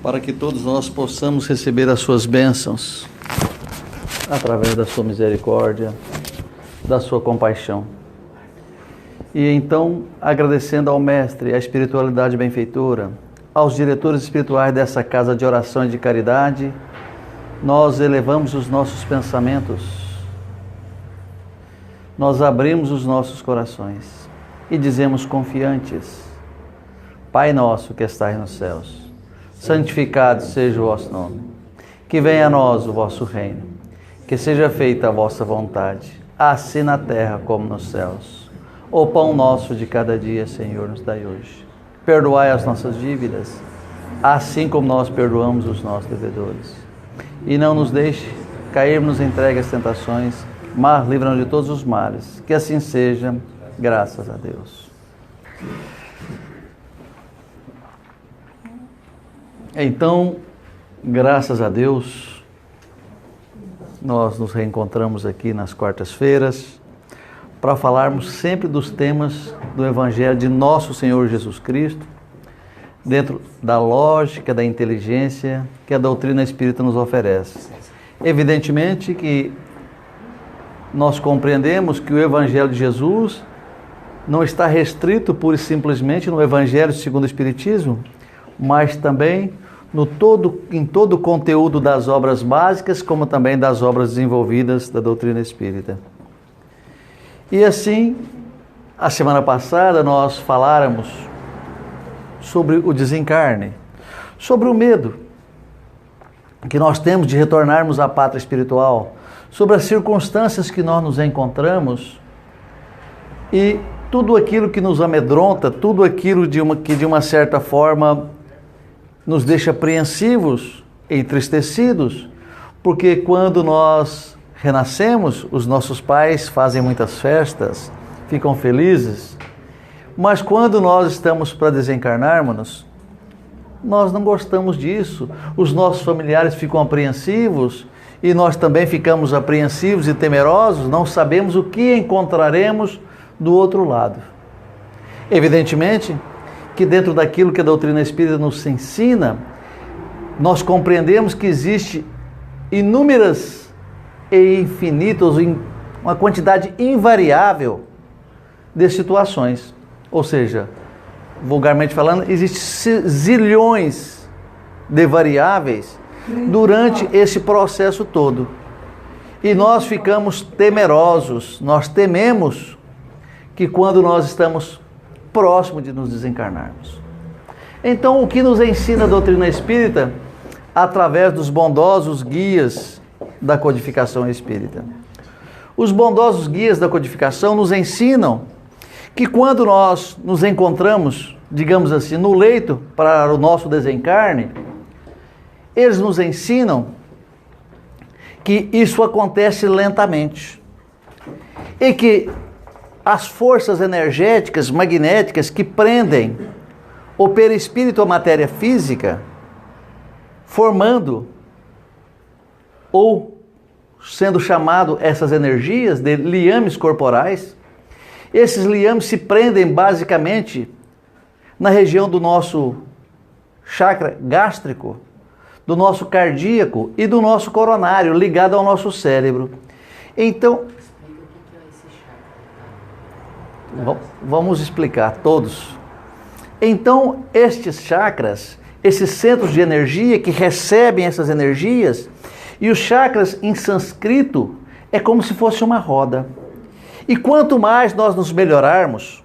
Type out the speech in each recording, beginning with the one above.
para que todos nós possamos receber as suas bênçãos através da sua misericórdia, da sua compaixão. E então, agradecendo ao Mestre, à espiritualidade benfeitora, aos diretores espirituais dessa casa de oração e de caridade, nós elevamos os nossos pensamentos, nós abrimos os nossos corações e dizemos confiantes: Pai nosso que estais nos céus, santificado seja o vosso nome, que venha a nós o vosso reino, que seja feita a vossa vontade, assim na terra como nos céus. O pão nosso de cada dia, Senhor, nos dai hoje. Perdoai as nossas dívidas, assim como nós perdoamos os nossos devedores. E não nos deixe cairmos em entregas tentações, mas livra-nos de todos os males. Que assim seja, graças a Deus. Então, graças a Deus, nós nos reencontramos aqui nas quartas-feiras para falarmos sempre dos temas do Evangelho de nosso Senhor Jesus Cristo, dentro da lógica, da inteligência que a doutrina espírita nos oferece. Evidentemente que nós compreendemos que o Evangelho de Jesus não está restrito pura e simplesmente no Evangelho segundo o Espiritismo, mas também em todo o conteúdo das obras básicas, como também das obras desenvolvidas da doutrina espírita. E assim, a semana passada nós faláramos sobre o desencarne, sobre o medo que nós temos de retornarmos à pátria espiritual, sobre as circunstâncias que nós nos encontramos e tudo aquilo que nos amedronta, tudo aquilo que de uma certa forma nos deixa apreensivos, entristecidos, porque quando nós renascemos, os nossos pais fazem muitas festas, ficam felizes, mas quando nós estamos para desencarnarmos, nós não gostamos disso, os nossos familiares ficam apreensivos e nós também ficamos apreensivos e temerosos, não sabemos o que encontraremos do outro lado. Evidentemente que dentro daquilo que a doutrina espírita nos ensina, nós compreendemos que existe inúmeras e infinitas, uma quantidade invariável de situações. Ou seja, vulgarmente falando, existem zilhões de variáveis durante esse processo todo. E nós ficamos temerosos, nós tememos que quando nós estamos próximos de nos desencarnarmos. Então, o que nos ensina a doutrina espírita através dos bondosos guias da codificação espírita? Os bondosos guias da codificação nos ensinam que quando nós nos encontramos, digamos assim, no leito para o nosso desencarne, eles nos ensinam que isso acontece lentamente e que as forças energéticas, magnéticas que prendem o perispírito à matéria física, formando ou sendo chamado essas energias de liames corporais, esses liames se prendem basicamente na região do nosso chakra gástrico, do nosso cardíaco e do nosso coronário, ligado ao nosso cérebro. Então, vamos explicar todos. Então, estes chakras, esses centros de energia que recebem essas energias, e os chakras em sânscrito é como se fosse uma roda. E quanto mais nós nos melhorarmos,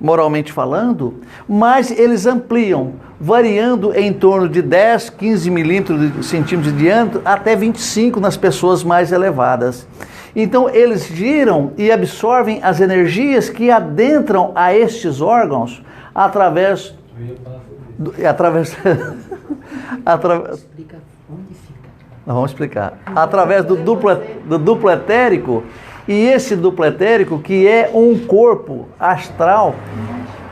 moralmente falando, mais eles ampliam, variando em torno de 10, 15 centímetros de diâmetro até 25 nas pessoas mais elevadas. Então eles giram e absorvem as energias que adentram a estes órgãos através vamos explicar. Através do duplo etérico, e esse duplo etérico que é um corpo astral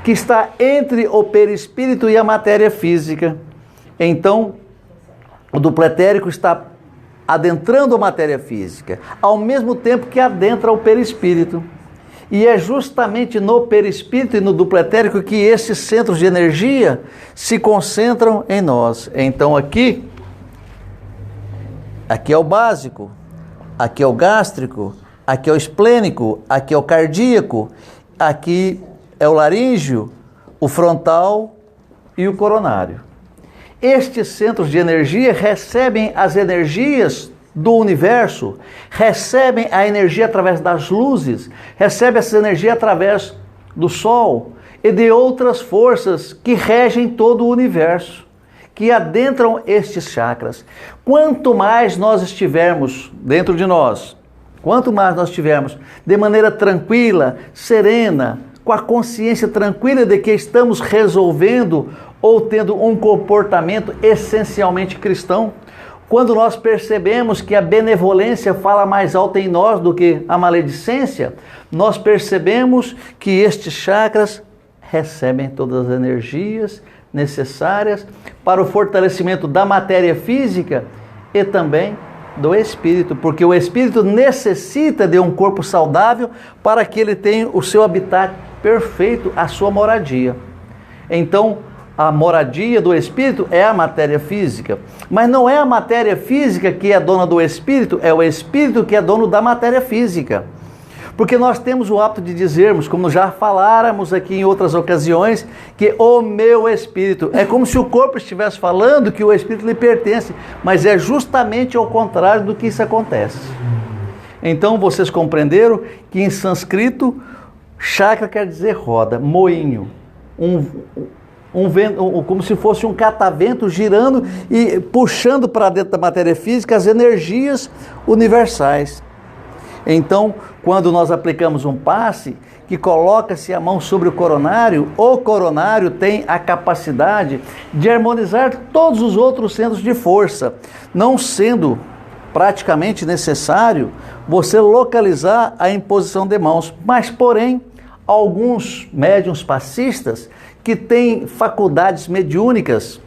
que está entre o perispírito e a matéria física. Então, o duplo etérico está adentrando a matéria física, ao mesmo tempo que adentra o perispírito. E é justamente no perispírito e no duplo etérico que esses centros de energia se concentram em nós. Então aqui é o básico, aqui é o gástrico, aqui é o esplênico, aqui é o cardíaco, aqui é o laríngeo, o frontal e o coronário. Estes centros de energia recebem as energias do universo, recebem a energia através das luzes, recebem essa energia através do Sol e de outras forças que regem todo o universo, que adentram estes chakras. Quanto mais nós estivermos dentro de nós, quanto mais nós estivermos de maneira tranquila, serena, com a consciência tranquila de que estamos resolvendo ou tendo um comportamento essencialmente cristão, quando nós percebemos que a benevolência fala mais alto em nós do que a maledicência, nós percebemos que estes chakras recebem todas as energias necessárias para o fortalecimento da matéria física e também do espírito, porque o espírito necessita de um corpo saudável para que ele tenha o seu habitat perfeito, a sua moradia. Então, a moradia do espírito é a matéria física, mas não é a matéria física que é dona do espírito, é o espírito que é dono da matéria física. Porque nós temos o hábito de dizermos, como já faláramos aqui em outras ocasiões, que o meu espírito, é como se o corpo estivesse falando que o espírito lhe pertence, mas é justamente ao contrário do que isso acontece. Então vocês compreenderam que em sânscrito, chakra quer dizer roda, moinho, como se fosse um catavento girando e puxando para dentro da matéria física as energias universais. Então, quando nós aplicamos um passe, que coloca-se a mão sobre o coronário tem a capacidade de harmonizar todos os outros centros de força, não sendo praticamente necessário você localizar a imposição de mãos, mas porém, alguns médiuns passistas que têm faculdades mediúnicas,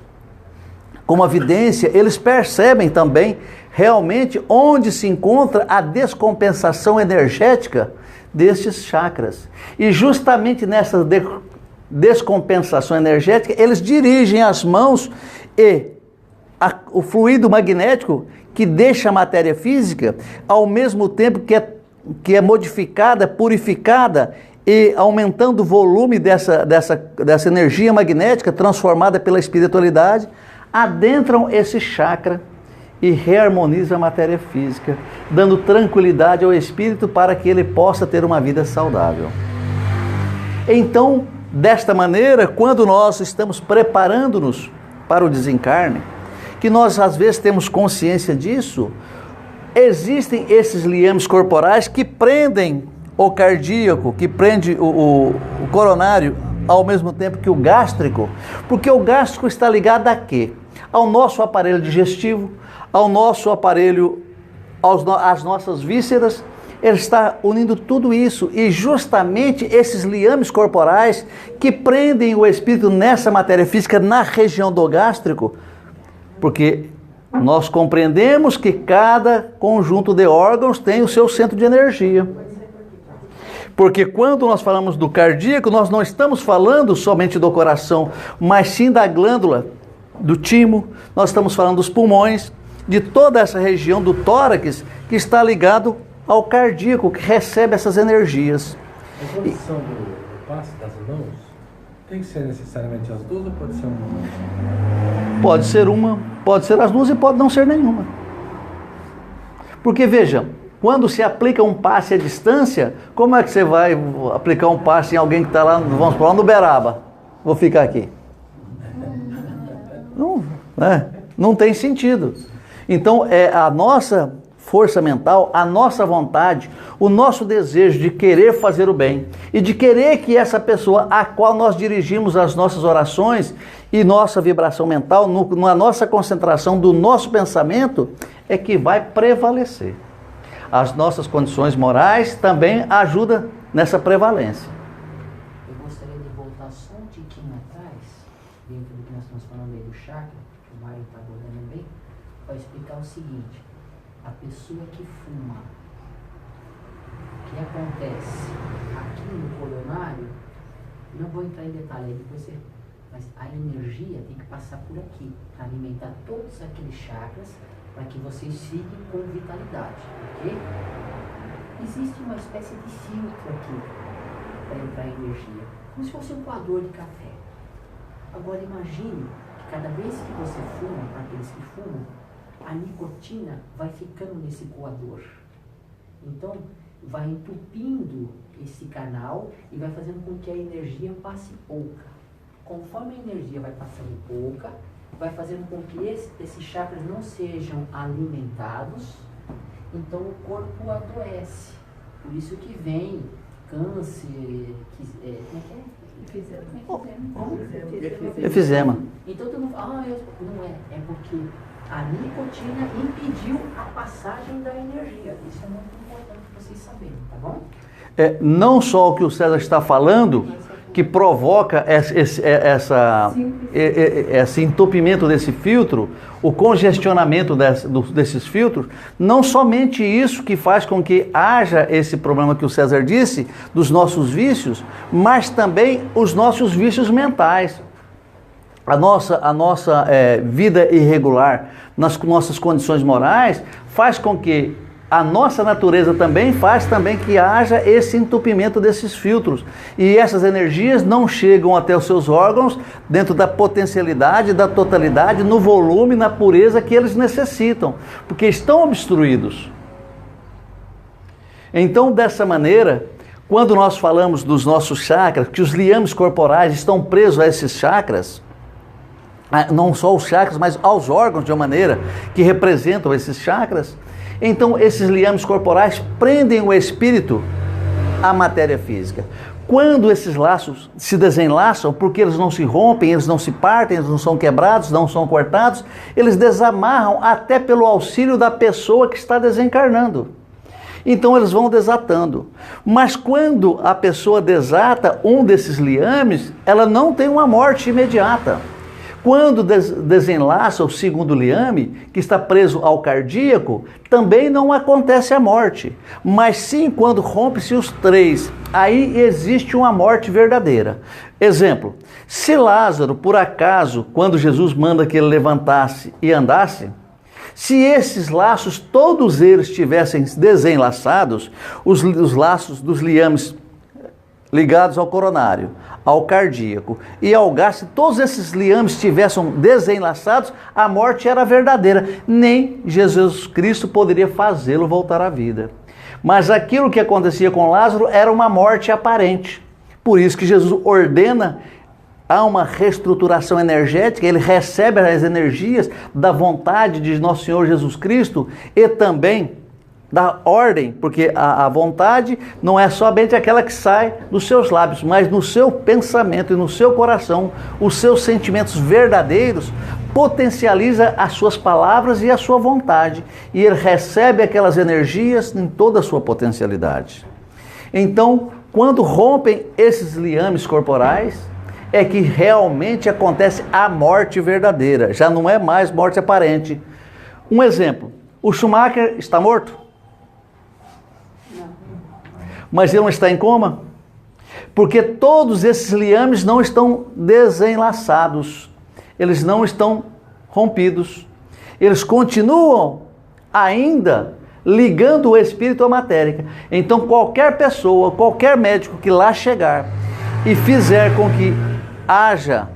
como a vidência, eles percebem também realmente onde se encontra a descompensação energética destes chakras. E justamente nessa descompensação energética, eles dirigem as mãos e o fluido magnético que deixa a matéria física, ao mesmo tempo que é modificada, purificada e aumentando o volume dessa energia magnética transformada pela espiritualidade, adentram esse chakra e reharmoniza a matéria física, dando tranquilidade ao espírito para que ele possa ter uma vida saudável. Então, desta maneira, quando nós estamos preparando-nos para o desencarne, que nós às vezes temos consciência disso, existem esses liames corporais que prendem o cardíaco, que prende o coronário, ao mesmo tempo que o gástrico, porque o gástrico está ligado a quê? Ao nosso aparelho digestivo, ao nosso aparelho, às nossas vísceras. Ele está unindo tudo isso, e justamente esses liames corporais que prendem o espírito nessa matéria física, na região do gástrico, porque nós compreendemos que cada conjunto de órgãos tem o seu centro de energia. Porque quando nós falamos do cardíaco, nós não estamos falando somente do coração, mas sim da glândula, do timo, nós estamos falando dos pulmões, de toda essa região do tórax que está ligado ao cardíaco, que recebe essas energias. A posição do passe das mãos tem que ser necessariamente as duas ou pode ser uma? Pode ser uma, pode ser as duas e pode não ser nenhuma. Porque veja, quando se aplica um passe à distância, como é que você vai aplicar um passe em alguém que está lá, vamos para lá no Uberaba? Vou ficar aqui. Não, né? Não tem sentido. Então, é a nossa força mental, a nossa vontade, o nosso desejo de querer fazer o bem e de querer que essa pessoa a qual nós dirigimos as nossas orações e nossa vibração mental, na nossa concentração do nosso pensamento, é que vai prevalecer. As nossas condições morais também ajudam nessa prevalência. Eu gostaria de voltar só um tiquinho atrás, dentro do que nós estamos falando aí do chakra, que o Mário está abordando bem, para explicar o seguinte: a pessoa que fuma, O que acontece aqui no coronário, não vou entrar em detalhe aí, depois você... Mas a energia tem que passar por aqui, para alimentar todos aqueles chakras, para que vocês sigam com vitalidade, ok? Existe uma espécie de filtro aqui, para entrar a energia, como se fosse um coador de café. Agora imagine que cada vez que você fuma, para aqueles que fumam, a nicotina vai ficando nesse coador. Então, vai entupindo esse canal e vai fazendo com que a energia passe pouca. Conforme a energia vai passando pouca, vai fazendo com que esses chakras não sejam alimentados, então o corpo adoece. Por isso que vem câncer, como é que é? Efizema. Então todo mundo fala, não é. É porque a nicotina impediu a passagem da energia. Isso é muito importante para vocês saberem, tá bom? Não só o que o César está falando, que provoca esse entupimento desse filtro, o congestionamento desses filtros, não somente isso que faz com que haja esse problema que o César disse, dos nossos vícios, mas também os nossos vícios mentais. A nossa vida irregular, nas nossas condições morais, faz com que a nossa natureza também faz que haja esse entupimento desses filtros. E essas energias não chegam até os seus órgãos dentro da potencialidade, da totalidade, no volume, na pureza que eles necessitam, porque estão obstruídos. Então, dessa maneira, quando nós falamos dos nossos chakras, que os liames corporais estão presos a esses chakras, não só os chakras, mas aos órgãos de uma maneira que representam esses chakras, então esses liames corporais prendem o espírito à matéria física. Quando esses laços se desenlaçam, porque eles não se rompem, eles não se partem, eles não são quebrados, não são cortados, eles desamarram até pelo auxílio da pessoa que está desencarnando. Então eles vão desatando. Mas quando a pessoa desata um desses liames, ela não tem uma morte imediata. Quando desenlaça o segundo liame, que está preso ao cardíaco, também não acontece a morte. Mas sim quando rompe-se os três, aí existe uma morte verdadeira. Exemplo, se Lázaro, por acaso, quando Jesus manda que ele levantasse e andasse, se esses laços, todos eles tivessem desenlaçados, os laços dos liames ligados ao coronário, ao cardíaco e ao gás, se todos esses liames tivessem desenlaçados, a morte era verdadeira. Nem Jesus Cristo poderia fazê-lo voltar à vida. Mas aquilo que acontecia com Lázaro era uma morte aparente. Por isso que Jesus ordena, há uma reestruturação energética, ele recebe as energias da vontade de Nosso Senhor Jesus Cristo e também da ordem, porque a vontade não é somente aquela que sai dos seus lábios, mas no seu pensamento e no seu coração, os seus sentimentos verdadeiros potencializa as suas palavras e a sua vontade, e ele recebe aquelas energias em toda a sua potencialidade. Então, quando rompem esses liames corporais, é que realmente acontece a morte verdadeira, já não é mais morte aparente. Um exemplo, o Schumacher está morto? Mas ele não está em coma? Porque todos esses liames não estão desenlaçados, eles não estão rompidos, eles continuam ainda ligando o espírito à matéria. Então qualquer pessoa, qualquer médico que lá chegar e fizer com que haja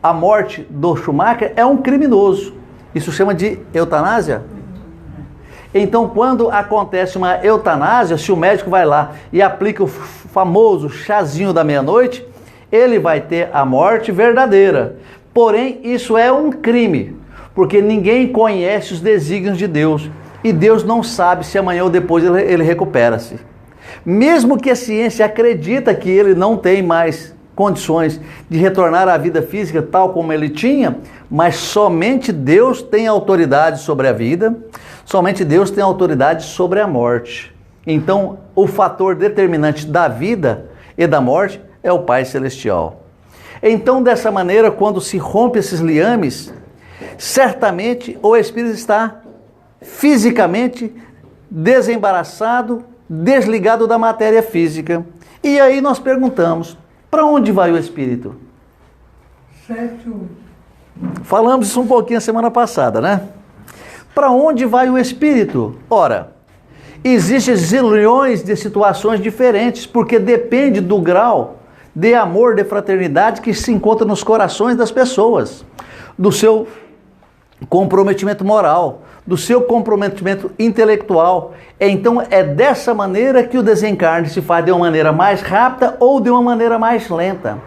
a morte do Schumacher é um criminoso. Isso chama de eutanásia. Então, quando acontece uma eutanásia, se o médico vai lá e aplica o famoso chazinho da meia-noite, ele vai ter a morte verdadeira. Porém, isso é um crime, porque ninguém conhece os desígnios de Deus. E Deus não sabe se amanhã ou depois ele recupera-se. Mesmo que a ciência acredita que ele não tem mais condições de retornar à vida física tal como ele tinha, mas somente Deus tem autoridade sobre a vida, somente Deus tem autoridade sobre a morte. Então, o fator determinante da vida e da morte é o Pai Celestial. Então, dessa maneira, quando se rompe esses liames, certamente o espírito está fisicamente desembaraçado, desligado da matéria física. E aí nós perguntamos, para onde vai o espírito? Certo. Falamos isso um pouquinho a semana passada, né? Para onde vai o espírito? Ora, existem zilhões de situações diferentes, porque depende do grau de amor, de fraternidade que se encontra nos corações das pessoas, do seu comprometimento moral, do seu comprometimento intelectual. Então é dessa maneira que o desencarne se faz, de uma maneira mais rápida ou de uma maneira mais lenta.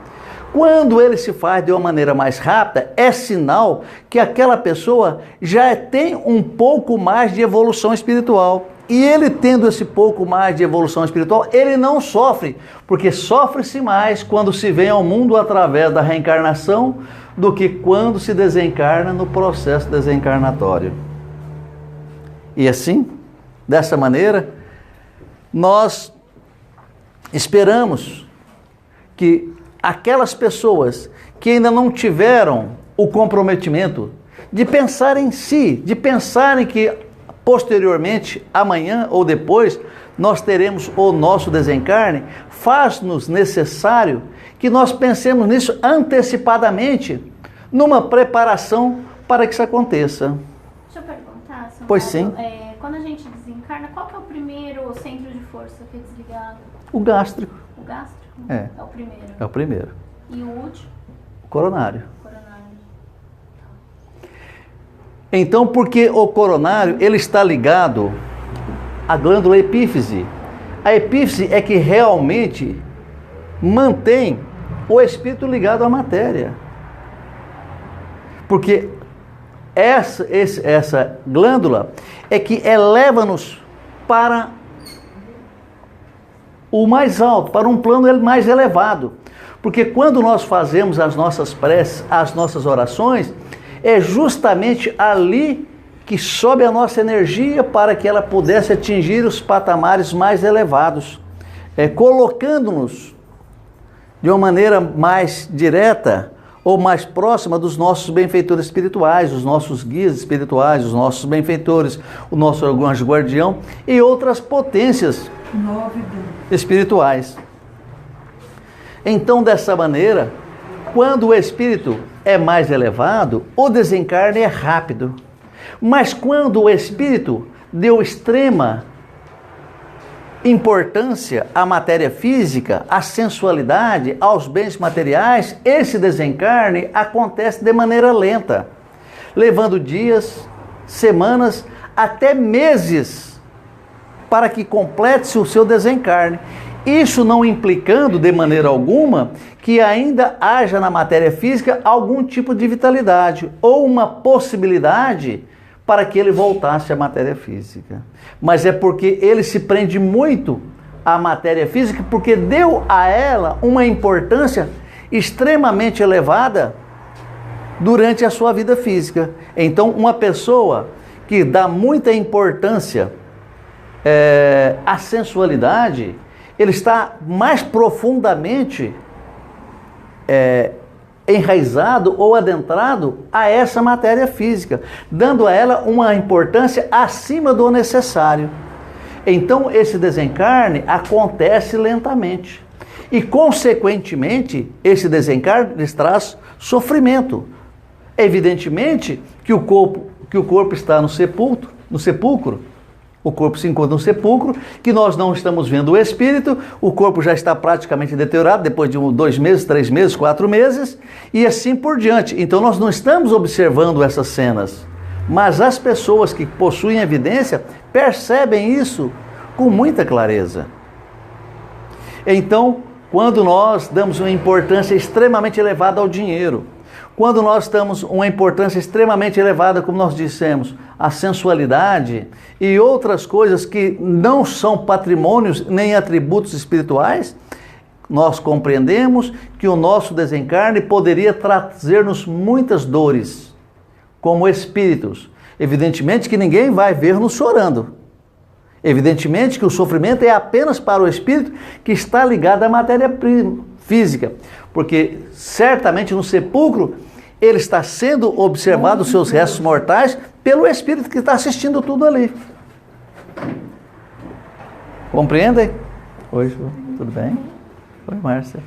Quando ele se faz de uma maneira mais rápida, é sinal que aquela pessoa já tem um pouco mais de evolução espiritual. E ele tendo esse pouco mais de evolução espiritual, ele não sofre, porque sofre-se mais quando se vem ao mundo através da reencarnação do que quando se desencarna no processo desencarnatório. E assim, dessa maneira, nós esperamos que aquelas pessoas que ainda não tiveram o comprometimento de pensar em si, de pensarem que posteriormente, amanhã ou depois, nós teremos o nosso desencarne, faz-nos necessário que nós pensemos nisso antecipadamente, numa preparação para que isso aconteça. Deixa eu perguntar, São Pois Paulo, sim. quando a gente desencarna, qual que é o primeiro centro de força que é desligado? O gástrico. O gástrico? É. É o primeiro. É o primeiro. E o último? O coronário. Coronário. Então, porque o coronário, ele está ligado à glândula epífise. A epífise é que realmente mantém o espírito ligado à matéria. Porque essa glândula é que eleva-nos para o mais alto, para um plano mais elevado. Porque quando nós fazemos as nossas preces, as nossas orações, é justamente ali que sobe a nossa energia para que ela pudesse atingir os patamares mais elevados, colocando-nos de uma maneira mais direta ou mais próxima dos nossos benfeitores espirituais, os nossos guias espirituais, os nossos benfeitores, o nosso anjo guardião e outras potências espirituais. Então, dessa maneira, quando o espírito é mais elevado, o desencarne é rápido. Mas quando o espírito deu extrema importância à matéria física, à sensualidade, aos bens materiais, esse desencarne acontece de maneira lenta, levando dias, semanas, até meses para que complete-se o seu desencarne. Isso não implicando de maneira alguma que ainda haja na matéria física algum tipo de vitalidade ou uma possibilidade para que ele voltasse à matéria física. Mas é porque ele se prende muito à matéria física porque deu a ela uma importância extremamente elevada durante a sua vida física. Então, uma pessoa que dá muita importância à sensualidade, ele está mais profundamente enraizado ou adentrado a essa matéria física, dando a ela uma importância acima do necessário. Então, esse desencarne acontece lentamente. E, consequentemente, esse desencarne lhes traz sofrimento. Evidentemente que o corpo está no sepulcro. O corpo se encontra no sepulcro, que nós não estamos vendo o espírito, o corpo já está praticamente deteriorado depois de 2 meses, 3 meses, 4 meses, e assim por diante. Então nós não estamos observando essas cenas, mas as pessoas que possuem evidência percebem isso com muita clareza. Então, quando nós damos uma importância extremamente elevada ao dinheiro, quando nós damos uma importância extremamente elevada, como nós dissemos, à sensualidade e outras coisas que não são patrimônios nem atributos espirituais, nós compreendemos que o nosso desencarne poderia trazer-nos muitas dores, como espíritos. Evidentemente que ninguém vai ver-nos chorando. Evidentemente que o sofrimento é apenas para o espírito que está ligado à matéria física, porque certamente no sepulcro ele está sendo observado, os seus restos mortais, pelo espírito que está assistindo tudo ali. Compreendem? Oi, Ju, tudo bem? Oi, Márcia.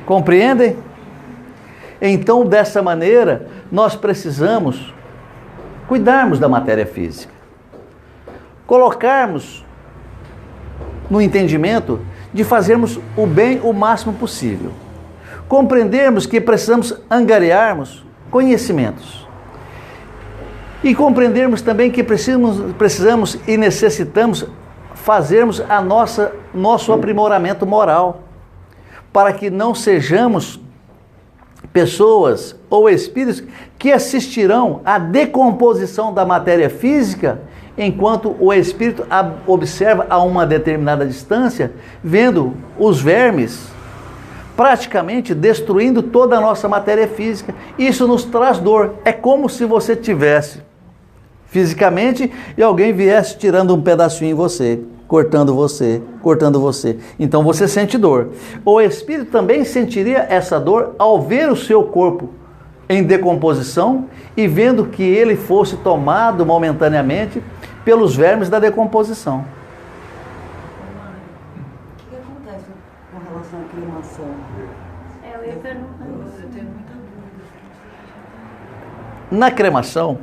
Compreendem? Então, dessa maneira, nós precisamos cuidarmos da matéria física. Colocarmos no entendimento de fazermos o bem o máximo possível. Compreendermos que precisamos angariarmos conhecimentos. E compreendermos também que precisamos e necessitamos fazermos nosso aprimoramento moral, para que não sejamos pessoas ou espíritos que assistirão à decomposição da matéria física, enquanto o espírito observa a uma determinada distância, vendo os vermes praticamente destruindo toda a nossa matéria física. Isso nos traz dor. É como se você tivesse fisicamente e alguém viesse tirando um pedacinho em você, cortando você, cortando você. Então você sente dor. O espírito também sentiria essa dor ao ver o seu corpo em decomposição e vendo que ele fosse tomado momentaneamente pelos vermes da decomposição. O que acontece com relação à cremação? Eu ia perguntar isso. Eu tenho muita dúvida. Na cremação,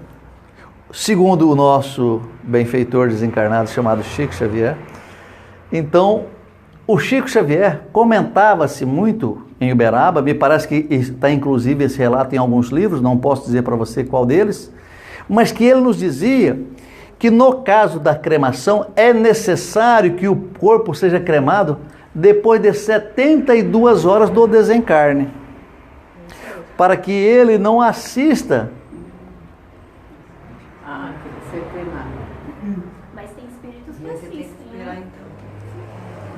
segundo o nosso benfeitor desencarnado chamado Chico Xavier, então o Chico Xavier comentava-se muito em Uberaba, me parece que está inclusive esse relato em alguns livros, não posso dizer para você qual deles, mas que ele nos dizia que no caso da cremação é necessário que o corpo seja cremado depois de 72 horas do desencarne, para que ele não assista. Que você cremado. Mas tem espíritos que Você tem que assistem, esperar né? então.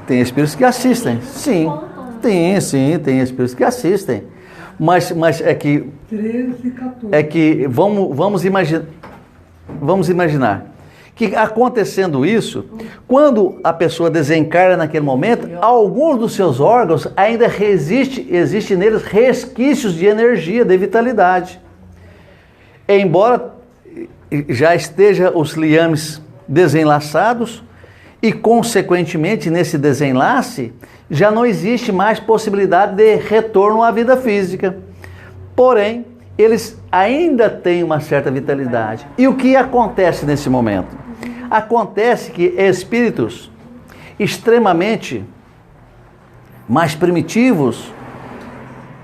Tem espíritos que assistem, sim, tem espíritos que assistem, mas é que 13 e 14. é que vamos imaginar que acontecendo isso, quando a pessoa desencarna naquele momento, alguns dos seus órgãos ainda existe neles resquícios de energia, de vitalidade. Embora já esteja os liames desenlaçados e consequentemente nesse desenlace já não existe mais possibilidade de retorno à vida física. Porém, eles ainda têm uma certa vitalidade. E o que acontece nesse momento? Acontece que espíritos extremamente mais primitivos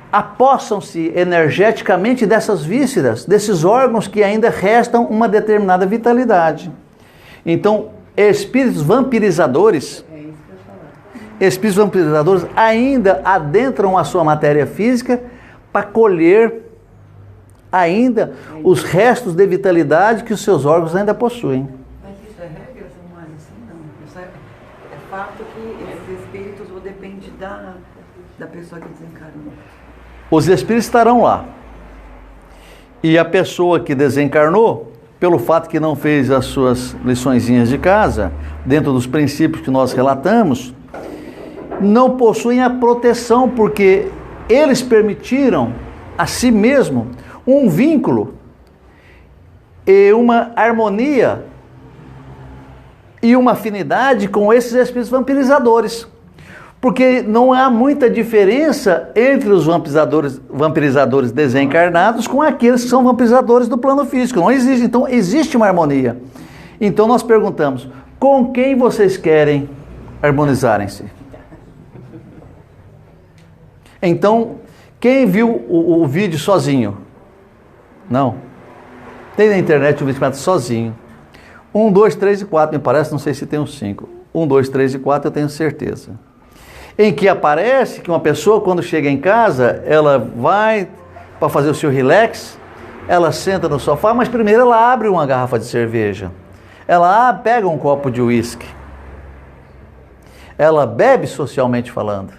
apossam-se energeticamente dessas vísceras, desses órgãos que ainda restam uma determinada vitalidade. Então, espíritos vampirizadores ainda adentram a sua matéria física para colher ainda os restos de vitalidade que os seus órgãos ainda possuem. Mas isso é regra, são mais assim? Não. Isso é fato que esses espíritos vão depender da pessoa que desencarnou. Os espíritos estarão lá. E a pessoa que desencarnou, pelo fato que não fez as suas liçõezinhas de casa, dentro dos princípios que nós relatamos, não possuem a proteção, porque eles permitiram a si mesmo um vínculo e uma harmonia e uma afinidade com esses espíritos vampirizadores. Porque não há muita diferença entre os vampirizadores desencarnados com aqueles que são vampirizadores do plano físico. Não existe. Então, existe uma harmonia. Então, nós perguntamos, com quem vocês querem harmonizarem-se? Então, quem viu o vídeo sozinho? Não. Tem na internet o vídeo chamado Sozinho. 1, 2, 3 e 4, me parece, não sei se tem uns 5. 1, 2, 3 e 4 eu tenho certeza. Em que aparece que uma pessoa, quando chega em casa, ela vai para fazer o seu relax, ela senta no sofá, mas primeiro ela abre uma garrafa de cerveja. Ela pega um copo de uísque. Ela bebe socialmente falando.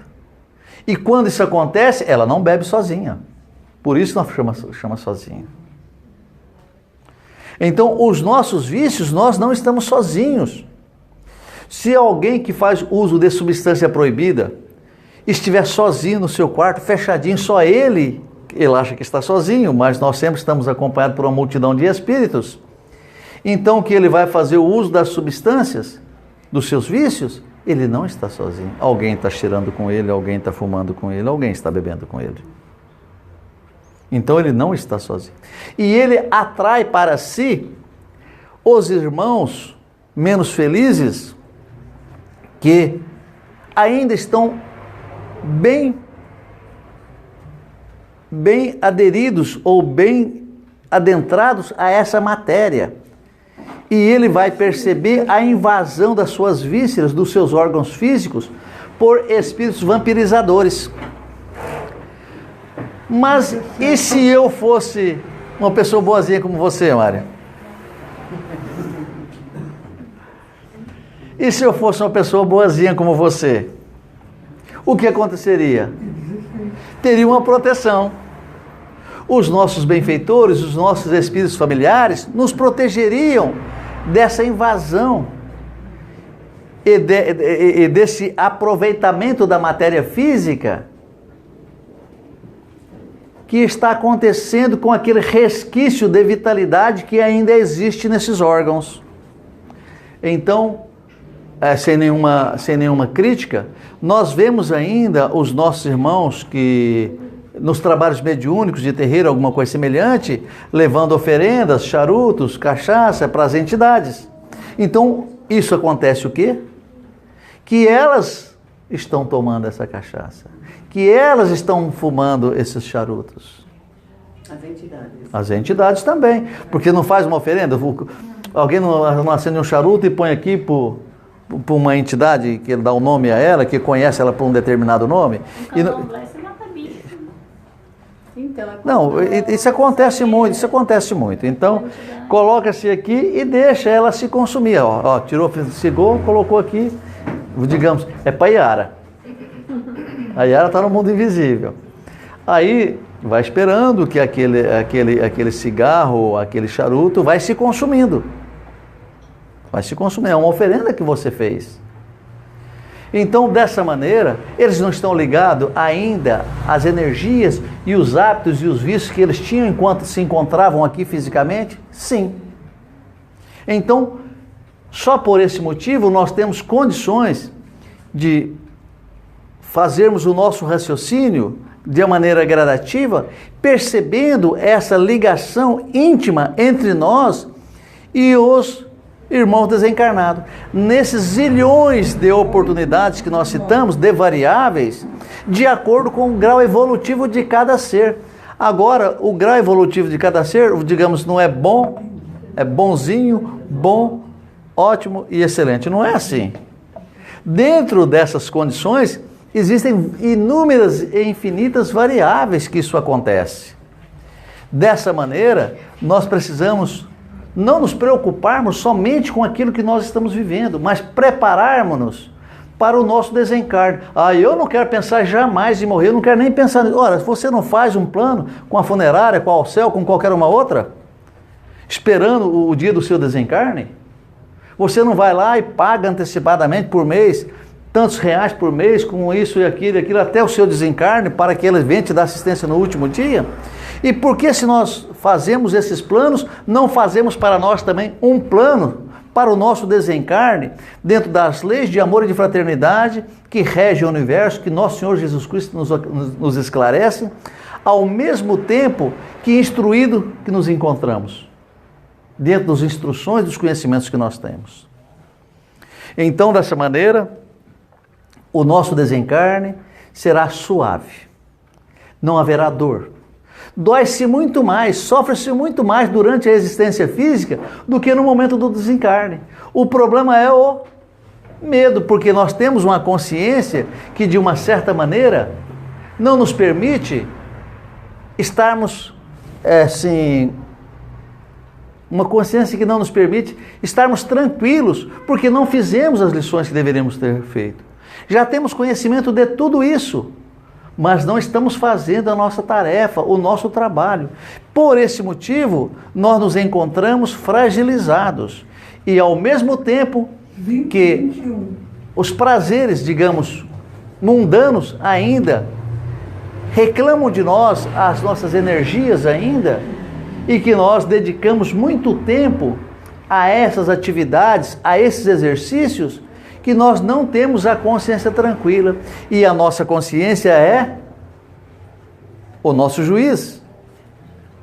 E quando isso acontece, ela não bebe sozinha. Por isso nós chama sozinha. Então, os nossos vícios, nós não estamos sozinhos. Se alguém que faz uso de substância proibida estiver sozinho no seu quarto, fechadinho, só ele acha que está sozinho, mas nós sempre estamos acompanhados por uma multidão de espíritos, então que ele vai fazer o uso das substâncias, dos seus vícios, ele não está sozinho. Alguém está cheirando com ele, alguém está fumando com ele, alguém está bebendo com ele. Então ele não está sozinho. E ele atrai para si os irmãos menos felizes que ainda estão bem aderidos ou bem adentrados a essa matéria. E ele vai perceber a invasão das suas vísceras, dos seus órgãos físicos, por espíritos vampirizadores. Mas e se eu fosse uma pessoa boazinha como você, Mária? E se eu fosse uma pessoa boazinha como você? O que aconteceria? Teria uma proteção. Os nossos benfeitores, os nossos espíritos familiares, nos protegeriam dessa invasão e desse aproveitamento da matéria física que está acontecendo com aquele resquício de vitalidade que ainda existe nesses órgãos. Então, sem nenhuma crítica, nós vemos ainda os nossos irmãos que nos trabalhos mediúnicos de terreiro, alguma coisa semelhante, levando oferendas, charutos, cachaça para as entidades. Então, isso acontece o quê? Que elas estão tomando essa cachaça, que elas estão fumando esses charutos. As entidades. As entidades também, porque não faz uma oferenda, alguém não acende um charuto e põe aqui por uma entidade que dá um nome a ela, que conhece ela por um determinado nome. Então, não, isso acontece muito. Então, coloca-se aqui e deixa ela se consumir. Ó, tirou, cigou, colocou aqui, digamos, é para a Yara. A Yara está no mundo invisível. Aí, vai esperando que aquele cigarro, aquele charuto vai se consumindo. Vai se consumir, é uma oferenda que você fez. Então, dessa maneira, eles não estão ligados ainda às energias e os hábitos e os vícios que eles tinham enquanto se encontravam aqui fisicamente? Sim. Então, só por esse motivo, nós temos condições de fazermos o nosso raciocínio de uma maneira gradativa, percebendo essa ligação íntima entre nós e os irmãos desencarnados. Nesses zilhões de oportunidades que nós citamos, de variáveis, de acordo com o grau evolutivo de cada ser. Agora, o grau evolutivo de cada ser, digamos, não é bom, é bonzinho, bom, ótimo e excelente. Não é assim. Dentro dessas condições, existem inúmeras e infinitas variáveis que isso acontece. Dessa maneira, nós precisamos não nos preocuparmos somente com aquilo que nós estamos vivendo, mas prepararmos-nos para o nosso desencarne. Eu não quero pensar jamais em morrer, eu não quero nem pensar nisso. Ora, você não faz um plano com a funerária, com a Alcel, com qualquer uma outra, esperando o dia do seu desencarne? Você não vai lá e paga antecipadamente por mês, tantos reais por mês, com isso e aquilo, até o seu desencarne, para que ele venha te dar assistência no último dia? E por que, se nós fazemos esses planos, não fazemos para nós também um plano para o nosso desencarne, dentro das leis de amor e de fraternidade que regem o universo, que nosso Senhor Jesus Cristo nos esclarece, ao mesmo tempo que instruído que nos encontramos, dentro das instruções e dos conhecimentos que nós temos. Então, dessa maneira, o nosso desencarne será suave, não haverá dor. Dói-se muito mais, sofre-se muito mais durante a existência física do que no momento do desencarne. O problema é o medo, porque nós temos uma consciência que, de uma certa maneira, não nos permite estarmos, uma consciência que não nos permite estarmos tranquilos, porque não fizemos as lições que deveríamos ter feito. Já temos conhecimento de tudo isso, mas não estamos fazendo a nossa tarefa, o nosso trabalho. Por esse motivo, nós nos encontramos fragilizados. E ao mesmo tempo que os prazeres, digamos, mundanos ainda reclamam de nós as nossas energias ainda, e que nós dedicamos muito tempo a essas atividades, a esses exercícios, que nós não temos a consciência tranquila. E a nossa consciência é o nosso juiz.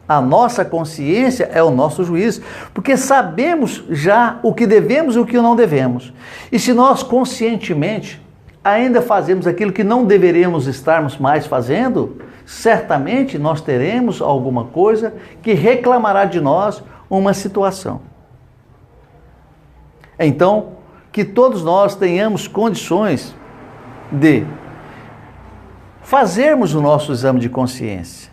A nossa consciência é o nosso juiz, porque sabemos já o que devemos e o que não devemos. E se nós conscientemente ainda fazemos aquilo que não deveríamos estarmos mais fazendo, certamente nós teremos alguma coisa que reclamará de nós uma situação. Então, que todos nós tenhamos condições de fazermos o nosso exame de consciência.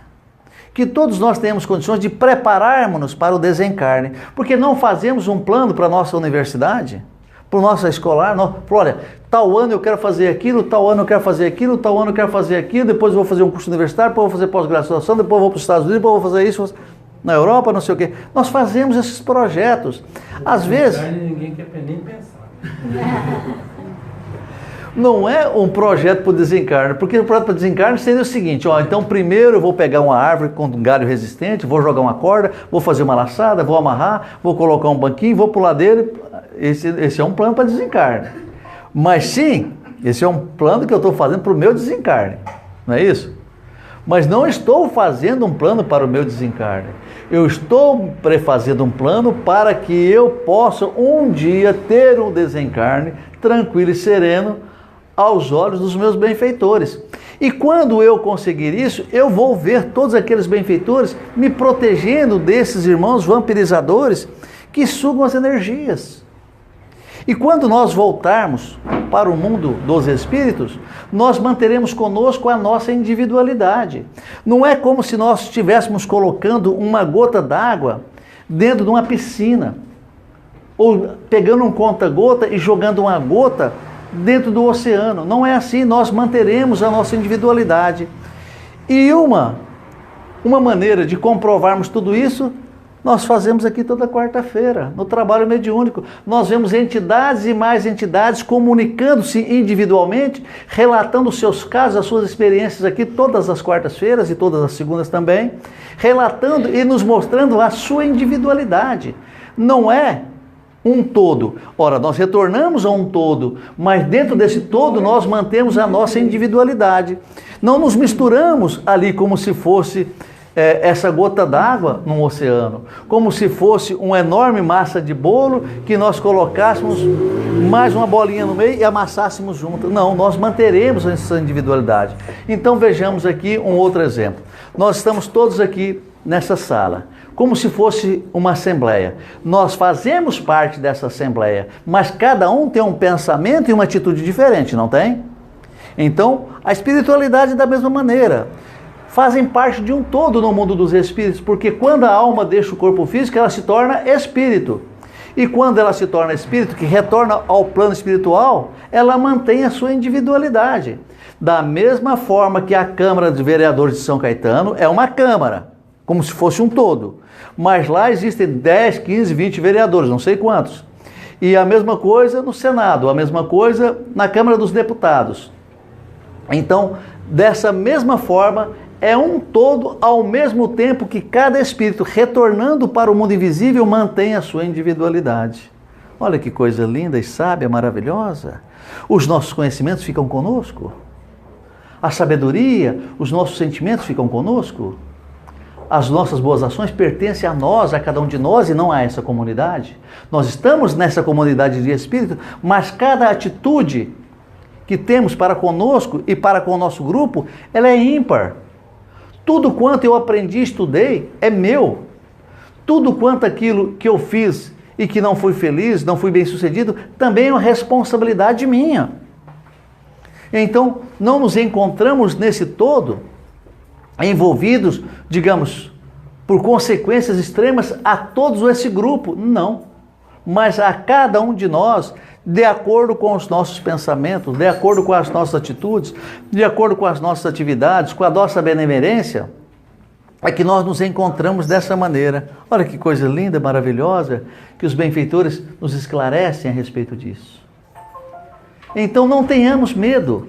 Que todos nós tenhamos condições de prepararmos-nos para o desencarne. Porque não fazemos um plano para a nossa universidade, para a nossa escolar. Olha, tal ano eu quero fazer aquilo, tal ano eu quero fazer aquilo, tal ano eu quero fazer aquilo, depois eu vou fazer um curso universitário, depois eu vou fazer pós-graduação, depois eu vou para os Estados Unidos, depois eu vou fazer isso na Europa, não sei o quê. Nós fazemos esses projetos. Às vezes... Ninguém quer nem pensar. Não é um projeto para o desencarne, porque o projeto para o desencarne seria o seguinte, então primeiro eu vou pegar uma árvore com um galho resistente, vou jogar uma corda, vou fazer uma laçada, vou amarrar, vou colocar um banquinho, vou pular dele. Esse é um plano para desencarne. Mas sim, esse é um plano que eu estou fazendo para o meu desencarne, não é isso? Mas não estou fazendo um plano para o meu desencarne. Eu estou prefazendo um plano para que eu possa um dia ter um desencarne tranquilo e sereno aos olhos dos meus benfeitores. E quando eu conseguir isso, eu vou ver todos aqueles benfeitores me protegendo desses irmãos vampirizadores que sugam as energias. E quando nós voltarmos para o mundo dos espíritos, nós manteremos conosco a nossa individualidade. Não é como se nós estivéssemos colocando uma gota d'água dentro de uma piscina, ou pegando um conta-gota e jogando uma gota dentro do oceano. Não é assim, nós manteremos a nossa individualidade. E uma maneira de comprovarmos tudo isso, nós fazemos aqui toda quarta-feira, no trabalho mediúnico. Nós vemos entidades e mais entidades comunicando-se individualmente, relatando os seus casos, as suas experiências aqui todas as quartas-feiras e todas as segundas também, relatando e nos mostrando a sua individualidade. Não é um todo. Ora, nós retornamos a um todo, mas dentro desse todo nós mantemos a nossa individualidade. Não nos misturamos ali como se fosse essa gota d'água num oceano, como se fosse uma enorme massa de bolo que nós colocássemos mais uma bolinha no meio e amassássemos junto. Não, nós manteremos essa individualidade. Então vejamos aqui um outro exemplo. Nós estamos todos aqui nessa sala, como se fosse uma assembleia. Nós fazemos parte dessa assembleia, mas cada um tem um pensamento e uma atitude diferente, não tem? Então, a espiritualidade da mesma maneira. Fazem parte de um todo no mundo dos espíritos, porque quando a alma deixa o corpo físico, ela se torna espírito. E quando ela se torna espírito, que retorna ao plano espiritual, ela mantém a sua individualidade. Da mesma forma que a Câmara de Vereadores de São Caetano é uma Câmara, como se fosse um todo. Mas lá existem 10, 15, 20 vereadores, não sei quantos. E a mesma coisa no Senado, a mesma coisa na Câmara dos Deputados. Então, dessa mesma forma, é um todo ao mesmo tempo que cada espírito, retornando para o mundo invisível, mantém a sua individualidade. Olha que coisa linda e sábia, maravilhosa. Os nossos conhecimentos ficam conosco. A sabedoria, os nossos sentimentos ficam conosco. As nossas boas ações pertencem a nós, a cada um de nós e não a essa comunidade. Nós estamos nessa comunidade de espírito, mas cada atitude que temos para conosco e para com o nosso grupo, ela é ímpar. Tudo quanto eu aprendi e estudei é meu. Tudo quanto aquilo que eu fiz e que não fui feliz, não fui bem sucedido, também é uma responsabilidade minha. Então, não nos encontramos nesse todo envolvidos, digamos, por consequências extremas a todo esse grupo. Não. Mas a cada um de nós, de acordo com os nossos pensamentos, de acordo com as nossas atitudes, de acordo com as nossas atividades, com a nossa benemerência, é que nós nos encontramos dessa maneira. Olha que coisa linda, maravilhosa, que os benfeitores nos esclarecem a respeito disso. Então não tenhamos medo.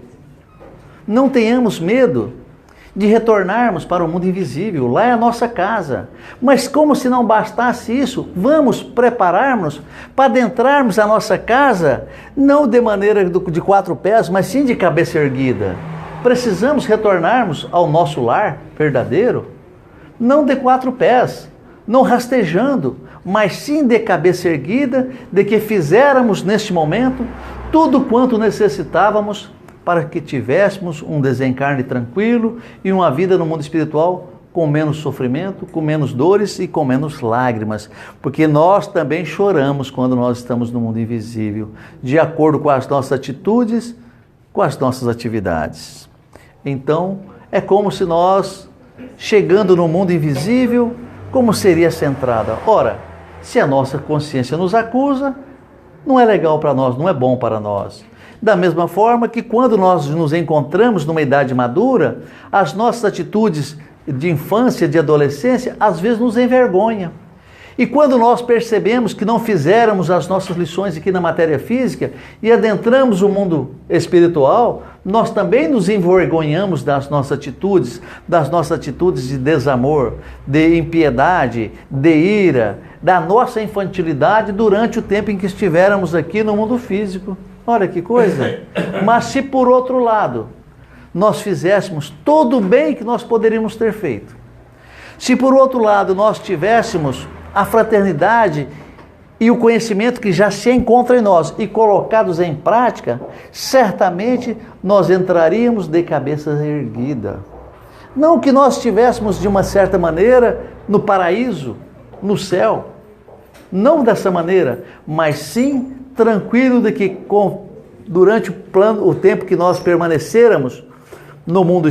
Não tenhamos medo de retornarmos para o mundo invisível. Lá é a nossa casa. Mas como se não bastasse isso, vamos preparar-nos para adentrarmos a nossa casa, não de maneira de 4 pés, mas sim de cabeça erguida. Precisamos retornarmos ao nosso lar verdadeiro, não de 4 pés, não rastejando, mas sim de cabeça erguida, de que fizéramos neste momento tudo quanto necessitávamos para que tivéssemos um desencarne tranquilo e uma vida no mundo espiritual com menos sofrimento, com menos dores e com menos lágrimas, porque nós também choramos quando nós estamos no mundo invisível, de acordo com as nossas atitudes, com as nossas atividades. Então, é como se nós, chegando no mundo invisível, como seria essa entrada? Ora, se a nossa consciência nos acusa, não é legal para nós, não é bom para nós. Da mesma forma que quando nós nos encontramos numa idade madura, as nossas atitudes de infância, de adolescência, às vezes nos envergonham. E quando nós percebemos que não fizéramos as nossas lições aqui na matéria física e adentramos o mundo espiritual, nós também nos envergonhamos das nossas atitudes de desamor, de impiedade, de ira, da nossa infantilidade durante o tempo em que estivermos aqui no mundo físico. Olha que coisa! Mas se por outro lado, nós fizéssemos todo o bem que nós poderíamos ter feito, se por outro lado nós tivéssemos a fraternidade e o conhecimento que já se encontra em nós e colocados em prática, certamente nós entraríamos de cabeça erguida. Não que nós estivéssemos de uma certa maneira no paraíso, no céu, não dessa maneira, mas sim tranquilo de que durante o tempo que nós permanecermos no mundo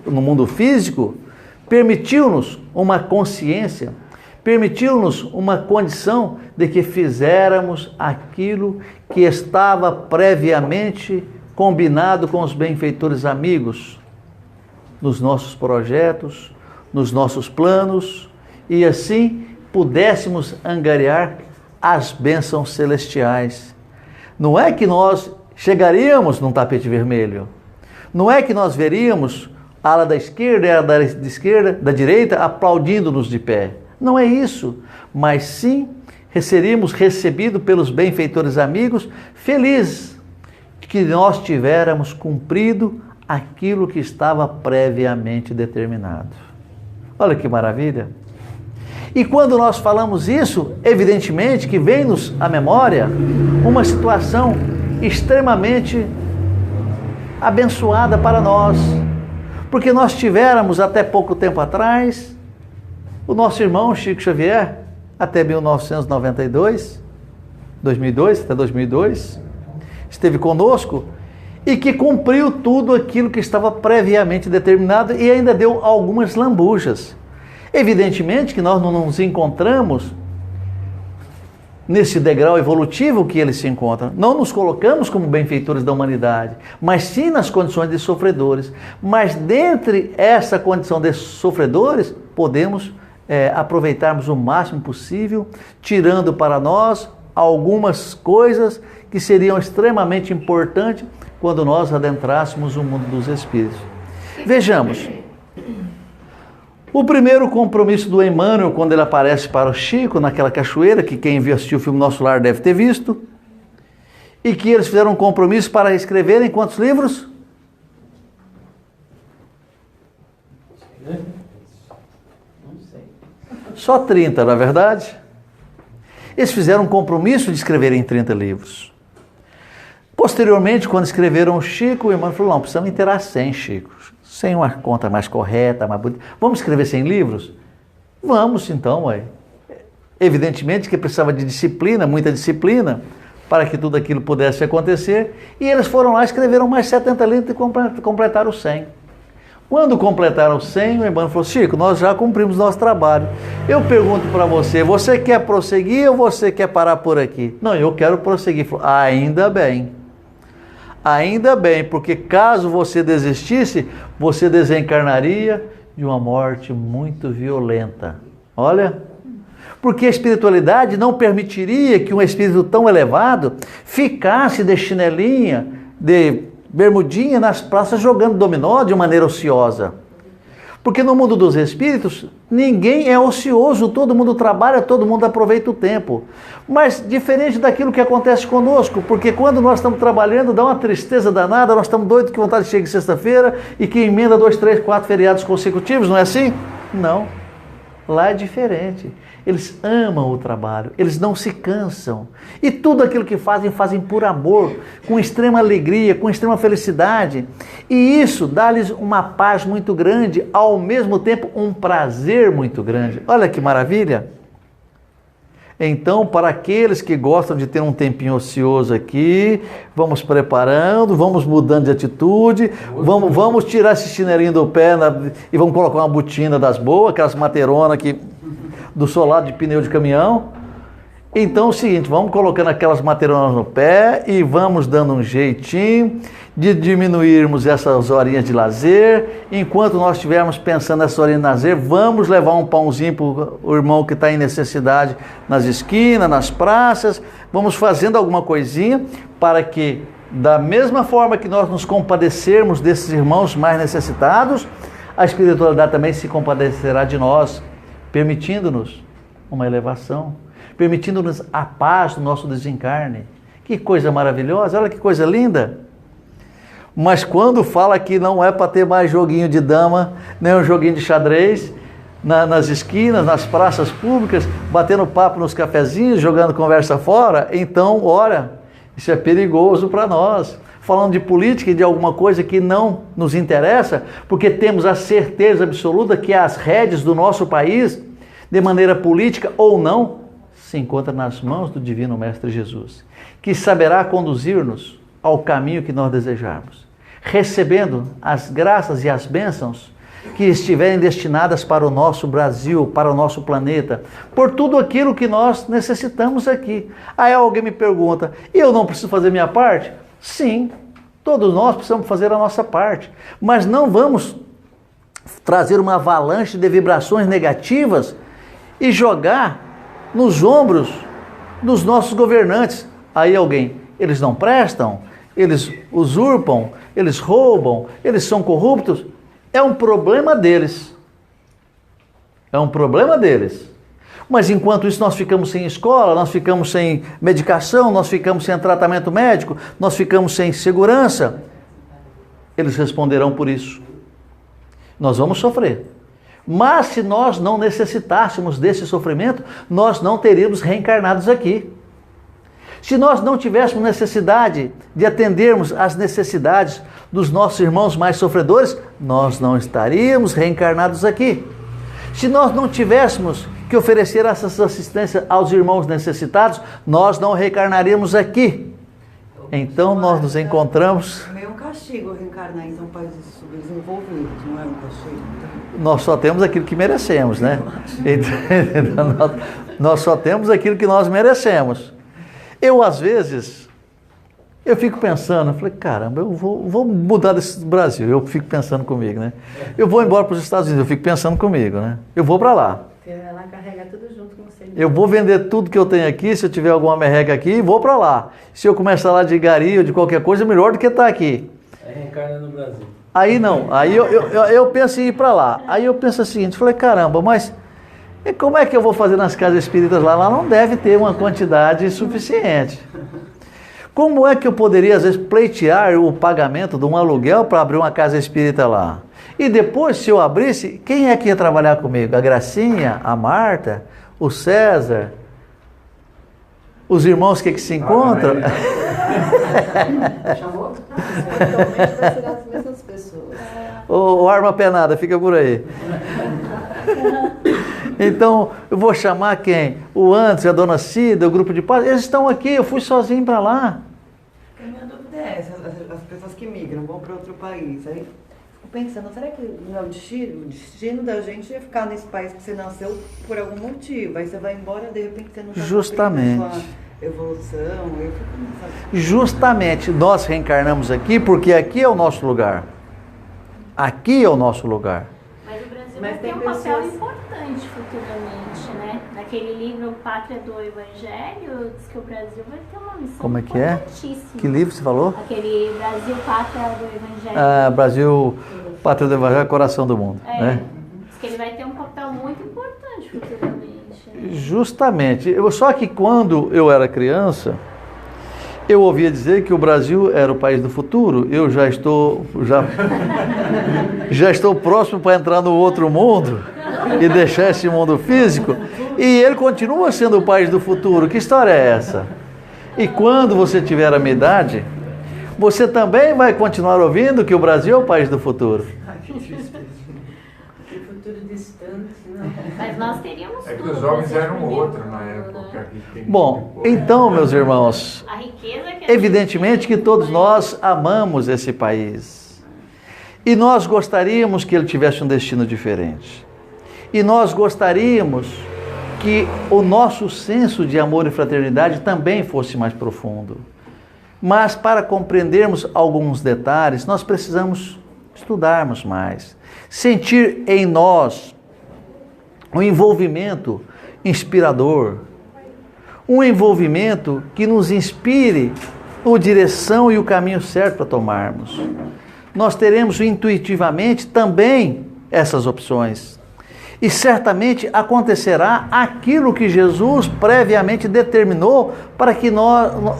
no mundo físico, permitiu-nos uma consciência, permitiu-nos uma condição de que fizéramos aquilo que estava previamente combinado com os benfeitores amigos, nos nossos projetos, nos nossos planos, e assim pudéssemos angariar as bênçãos celestiais. Não é que nós chegaríamos num tapete vermelho, não é que nós veríamos a ala da esquerda e a ala da direita aplaudindo-nos de pé. Não é isso, mas sim seríamos recebidos pelos benfeitores amigos, felizes que nós tivéssemos cumprido aquilo que estava previamente determinado. Olha que maravilha! E quando nós falamos isso, evidentemente que vem-nos à memória uma situação extremamente abençoada para nós, porque nós tivéramos até pouco tempo atrás o nosso irmão Chico Xavier, até 1992, 2002, até 2002, esteve conosco e que cumpriu tudo aquilo que estava previamente determinado e ainda deu algumas lambujas. Evidentemente que nós não nos encontramos nesse degrau evolutivo que ele se encontra. Não nos colocamos como benfeitores da humanidade, mas sim nas condições de sofredores. Mas dentre essa condição de sofredores, podemos aproveitarmos o máximo possível, tirando para nós algumas coisas que seriam extremamente importantes quando nós adentrássemos o mundo dos espíritos. Vejamos. O primeiro compromisso do Emmanuel, quando ele aparece para o Chico, naquela cachoeira, que quem viu assistir o filme Nosso Lar deve ter visto, e que eles fizeram um compromisso para escreverem quantos livros? Não sei. Só 30, não é verdade? Eles fizeram um compromisso de escreverem 30 livros. Posteriormente, quando escreveram o Chico, o Emmanuel falou, não, precisamos inteirar 100, Chico. Sem uma conta mais correta, mais bonita. Vamos escrever 100 livros? Vamos, então, ué. Evidentemente que precisava de disciplina, muita disciplina, para que tudo aquilo pudesse acontecer. E eles foram lá, escreveram mais 70 livros e completaram os 100. Quando completaram os 100, o Emmanuel falou, Chico, nós já cumprimos nosso trabalho. Eu pergunto para você, você quer prosseguir ou você quer parar por aqui? Não, eu quero prosseguir. Falou, ainda bem. Ainda bem, porque caso você desistisse, você desencarnaria de uma morte muito violenta. Olha, porque a espiritualidade não permitiria que um espírito tão elevado ficasse de chinelinha, de bermudinha nas praças jogando dominó de maneira ociosa. Porque no mundo dos espíritos, ninguém é ocioso, todo mundo trabalha, todo mundo aproveita o tempo. Mas diferente daquilo que acontece conosco, porque quando nós estamos trabalhando, dá uma tristeza danada, nós estamos doidos que vontade de chegar sexta-feira e que emenda 2, 3, 4 feriados consecutivos, não é assim? Não. Lá é diferente. Eles amam o trabalho, eles não se cansam. E tudo aquilo que fazem, fazem por amor, com extrema alegria, com extrema felicidade. E isso dá-lhes uma paz muito grande, ao mesmo tempo um prazer muito grande. Olha que maravilha! Então, para aqueles que gostam de ter um tempinho ocioso aqui, vamos preparando, vamos mudando de atitude, vamos tirar esse chinelinho do pé e vamos colocar uma botina das boas, aquelas materonas do solado de pneu de caminhão. Então é o seguinte, vamos colocando aquelas materonas no pé e vamos dando um jeitinho de diminuirmos essas horinhas de lazer. Enquanto nós estivermos pensando nessas horinhas de lazer, vamos levar um pãozinho para o irmão que está em necessidade nas esquinas, nas praças. Vamos fazendo alguma coisinha para que, da mesma forma que nós nos compadecermos desses irmãos mais necessitados, a espiritualidade também se compadecerá de nós, permitindo-nos uma elevação, permitindo-nos a paz do nosso desencarne. Que coisa maravilhosa, olha que coisa linda. Mas quando fala que não é para ter mais joguinho de dama, nem um joguinho de xadrez, nas esquinas, nas praças públicas, batendo papo nos cafezinhos, jogando conversa fora, então, ora, isso é perigoso para nós. Falando de política e de alguma coisa que não nos interessa, porque temos a certeza absoluta que as rédeas do nosso país, de maneira política ou não, se encontram nas mãos do Divino Mestre Jesus, que saberá conduzir-nos ao caminho que nós desejarmos, recebendo as graças e as bênçãos que estiverem destinadas para o nosso Brasil, para o nosso planeta, por tudo aquilo que nós necessitamos aqui. Aí alguém me pergunta, e eu não preciso fazer minha parte? Sim, todos nós precisamos fazer a nossa parte, mas não vamos trazer uma avalanche de vibrações negativas e jogar nos ombros dos nossos governantes. Aí alguém, eles não prestam, eles usurpam, eles roubam, eles são corruptos. É um problema deles. É um problema deles. Mas enquanto isso nós ficamos sem escola, nós ficamos sem medicação, nós ficamos sem tratamento médico, nós ficamos sem segurança, eles responderão por isso. Nós vamos sofrer. Mas se nós não necessitássemos desse sofrimento, nós não teríamos reencarnados aqui. Se nós não tivéssemos necessidade de atendermos às necessidades dos nossos irmãos mais sofredores, nós não estaríamos reencarnados aqui. Se nós não tivéssemos que oferecer essa assistência aos irmãos necessitados, nós não reencarnaríamos aqui. Então nós nos encontramos... É meio um castigo reencarnar em países subdesenvolvidos, não é um castigo? Nós só temos aquilo que merecemos, né? Então, nós só temos aquilo que nós merecemos. Eu, às vezes, eu fico pensando, eu falei, caramba, eu vou mudar desse Brasil. Eu fico pensando comigo, né? Eu vou embora para os Estados Unidos, eu fico pensando comigo, né? Eu vou para lá. Você vai lá carregar tudo junto com você. Eu vou vender tudo que eu tenho aqui, se eu tiver alguma merreca aqui, vou para lá. Se eu começar lá de gari ou de qualquer coisa, é melhor do que estar aqui. Aí reencarna no Brasil. Aí não, aí eu penso em ir para lá. Aí eu penso o seguinte, falei, caramba, mas e como é que eu vou fazer nas casas espíritas lá? Lá não deve ter uma quantidade suficiente. Como é que eu poderia, às vezes, pleitear o pagamento de um aluguel para abrir uma casa espírita lá? E depois, se eu abrisse, quem é que ia trabalhar comigo? A Gracinha, a Marta, o César, os irmãos que se encontram? Chamou? Eventualmente vai ser as mesmas pessoas. O Arma Penada, fica por aí. Então, eu vou chamar quem? O Antes, a Dona Cida, o grupo de paz. Eles estão aqui, eu fui sozinho para lá. A minha dúvida é essa, as pessoas que migram, vão para outro país, aí fico pensando, será que não é o destino? O destino da gente é ficar nesse país que você nasceu por algum motivo, aí você vai embora, de repente você não está Justamente. evolução, eu fico pensando. Justamente, nós reencarnamos aqui porque aqui é o nosso lugar. Aqui é o nosso lugar. Mas o Brasil vai Mas ter tem um papel pessoas- importante futuramente, né? Naquele livro Pátria do Evangelho, diz que o Brasil vai ter uma missão Como é que é? importantíssima. Que livro você falou? Aquele Brasil Pátria do Evangelho. Ah, Brasil, Pátria do Evangelho, Coração do Mundo. Né? Diz que ele vai ter um papel muito importante futuramente. Né? Justamente. Só que quando eu era criança, eu ouvia dizer que o Brasil era o país do futuro. Eu já estou próximo para entrar no outro mundo e deixar esse mundo físico. E ele continua sendo o país do futuro. Que história é essa? E quando você tiver a minha idade, você também vai continuar ouvindo que o Brasil é o país do futuro. Que futuro distante, não. Mas nós teríamos É que tudo os jovens pra ser eram primeiro outro na mundo, época. né? que tem Bom, muita coisa. então, meus irmãos, A riqueza que a gente evidentemente que tem, todos né? nós amamos esse país. E nós gostaríamos que ele tivesse um destino diferente. E nós gostaríamos que o nosso senso de amor e fraternidade também fosse mais profundo. Mas para compreendermos alguns detalhes, nós precisamos estudarmos mais. Sentir em nós um envolvimento inspirador. Um envolvimento que nos inspire a direção e o caminho certo para tomarmos. Nós teremos intuitivamente também essas opções. E certamente acontecerá aquilo que Jesus previamente determinou para que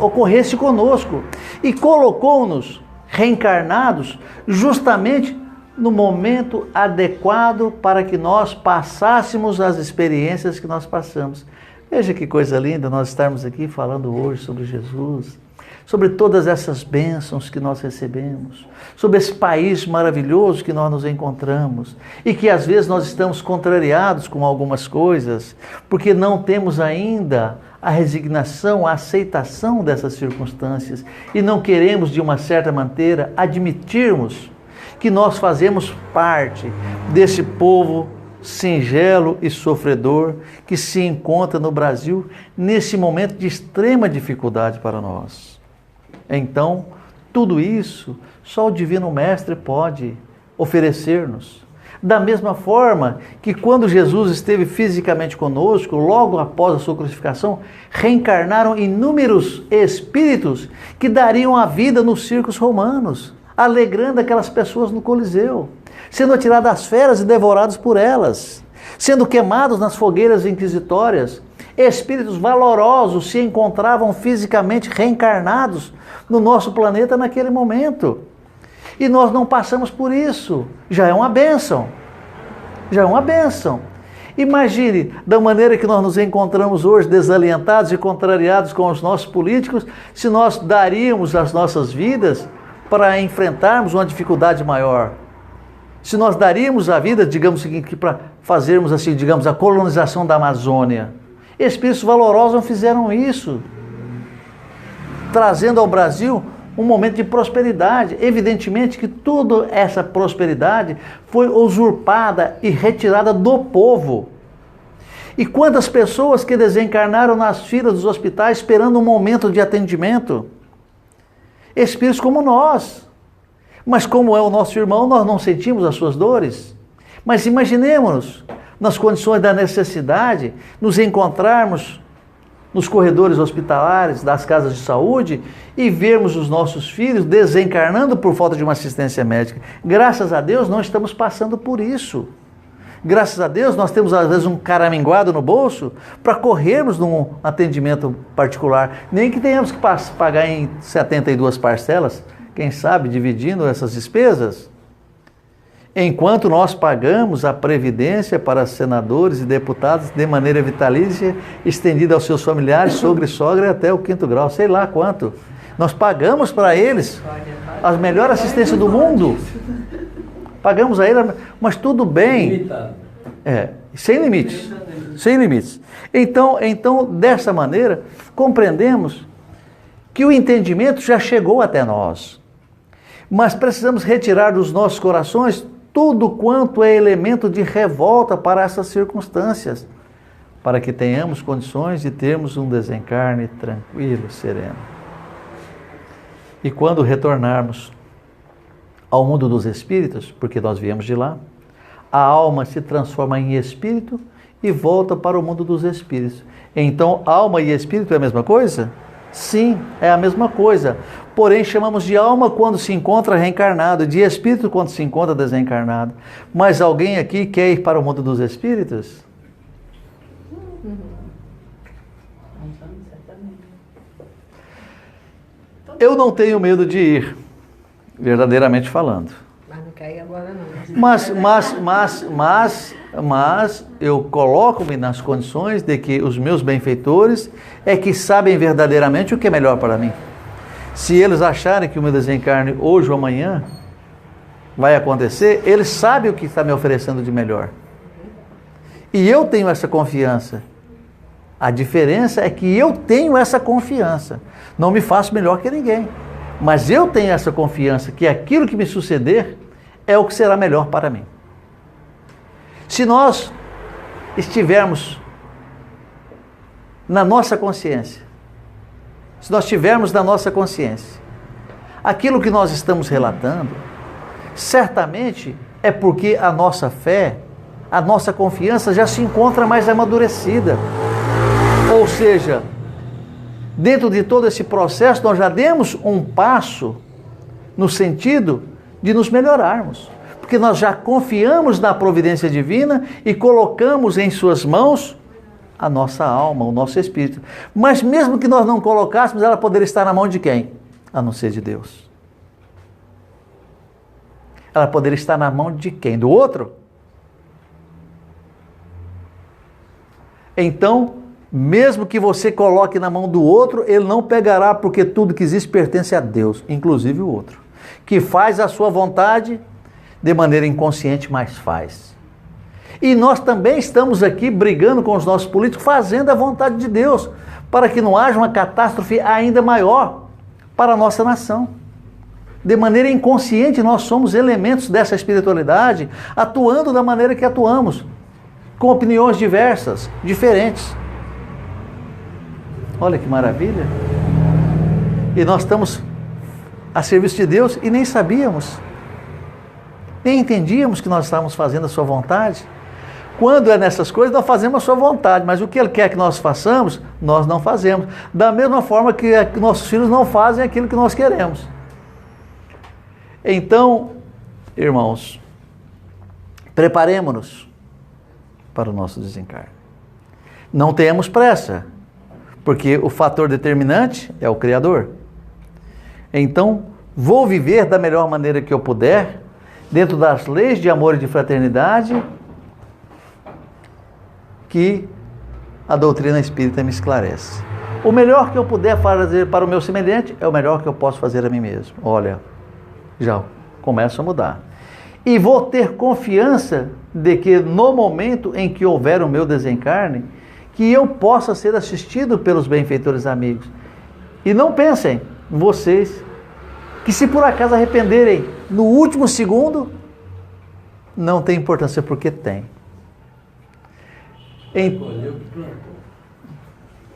ocorresse conosco. E colocou-nos reencarnados justamente no momento adequado para que nós passássemos as experiências que nós passamos. Veja que coisa linda nós estarmos aqui falando hoje sobre Jesus, sobre todas essas bênçãos que nós recebemos, sobre esse país maravilhoso que nós nos encontramos e que às vezes nós estamos contrariados com algumas coisas, porque não temos ainda a resignação, a aceitação dessas circunstâncias e não queremos de uma certa maneira admitirmos que nós fazemos parte desse povo singelo e sofredor que se encontra no Brasil nesse momento de extrema dificuldade para nós. Então, tudo isso só o Divino Mestre pode oferecer-nos. Da mesma forma que quando Jesus esteve fisicamente conosco, logo após a sua crucificação, reencarnaram inúmeros espíritos que dariam a vida nos circos romanos, alegrando aquelas pessoas no Coliseu, sendo atirados às feras e devorados por elas, sendo queimados nas fogueiras inquisitórias. Espíritos valorosos se encontravam fisicamente reencarnados no nosso planeta naquele momento. E nós não passamos por isso. Já é uma bênção. Já é uma bênção. Imagine da maneira que nós nos encontramos hoje, desalentados e contrariados com os nossos políticos, se nós daríamos as nossas vidas para enfrentarmos uma dificuldade maior. Se nós daríamos a vida, digamos o seguinte, para fazermos assim, digamos, a colonização da Amazônia. Espíritos valorosos não fizeram isso, trazendo ao Brasil um momento de prosperidade. Evidentemente que toda essa prosperidade foi usurpada e retirada do povo. E quantas pessoas que desencarnaram nas filas dos hospitais esperando um momento de atendimento? Espíritos como nós. Mas como é o nosso irmão, nós não sentimos as suas dores. Mas imaginemos-nos, nas condições da necessidade, nos encontrarmos nos corredores hospitalares, das casas de saúde e vermos os nossos filhos desencarnando por falta de uma assistência médica. Graças a Deus não estamos passando por isso. Graças a Deus nós temos às vezes um caraminguado no bolso para corrermos num atendimento particular. Nem que tenhamos que pagar em 72 parcelas, quem sabe dividindo essas despesas. Enquanto nós pagamos a previdência para senadores e deputados de maneira vitalícia, estendida aos seus familiares, sogro e sogra até o 5º grau, sei lá quanto. Nós pagamos para eles a melhor assistência do mundo. Pagamos a eles, mas tudo bem. Limitado. Sem limites. Sem limites. Então, dessa maneira, compreendemos que o entendimento já chegou até nós. Mas precisamos retirar dos nossos corações tudo quanto é elemento de revolta para essas circunstâncias, para que tenhamos condições de termos um desencarne tranquilo, sereno. E quando retornarmos ao mundo dos espíritos, porque nós viemos de lá, a alma se transforma em espírito e volta para o mundo dos espíritos. Então, alma e espírito é a mesma coisa? Sim, é a mesma coisa. Porém, chamamos de alma quando se encontra reencarnado, de espírito quando se encontra desencarnado. Mas alguém aqui quer ir para o mundo dos espíritos? Eu não tenho medo de ir, verdadeiramente falando. Mas não quer ir agora não. Mas eu coloco-me nas condições de que os meus benfeitores é que sabem verdadeiramente o que é melhor para mim. Se eles acharem que o meu desencarne hoje ou amanhã vai acontecer, eles sabem o que está me oferecendo de melhor. E eu tenho essa confiança. A diferença é que eu tenho essa confiança. Não me faço melhor que ninguém. Mas eu tenho essa confiança que aquilo que me suceder é o que será melhor para mim. Se nós estivermos na nossa consciência, se nós tivermos na nossa consciência aquilo que nós estamos relatando, certamente é porque a nossa fé, a nossa confiança já se encontra mais amadurecida. Ou seja, dentro de todo esse processo, nós já demos um passo no sentido de nos melhorarmos. Porque nós já confiamos na providência divina e colocamos em suas mãos a nossa alma, o nosso espírito. Mas mesmo que nós não colocássemos, ela poderia estar na mão de quem? A não ser de Deus. Ela poderia estar na mão de quem? Do outro? Então, mesmo que você coloque na mão do outro, ele não pegará, porque tudo que existe pertence a Deus, inclusive o outro, que faz a sua vontade de maneira inconsciente, mas faz. E nós também estamos aqui brigando com os nossos políticos, fazendo a vontade de Deus, para que não haja uma catástrofe ainda maior para a nossa nação. De maneira inconsciente, nós somos elementos dessa espiritualidade, atuando da maneira que atuamos, com opiniões diversas, diferentes. Olha que maravilha! E nós estamos a serviço de Deus e nem sabíamos, nem entendíamos que nós estávamos fazendo a sua vontade. Quando é nessas coisas, nós fazemos a sua vontade, mas o que Ele quer que nós façamos, nós não fazemos. Da mesma forma que nossos filhos não fazem aquilo que nós queremos. Então, irmãos, preparemo-nos para o nosso desencarne. Não tenhamos pressa, porque o fator determinante é o Criador. Então, vou viver da melhor maneira que eu puder, dentro das leis de amor e de fraternidade que a doutrina espírita me esclarece. O melhor que eu puder fazer para o meu semelhante é o melhor que eu posso fazer a mim mesmo. Olha, já começo a mudar. E vou ter confiança de que no momento em que houver o meu desencarne, que eu possa ser assistido pelos benfeitores amigos. E não pensem, vocês, que se por acaso arrependerem no último segundo, não tem importância, porque tem.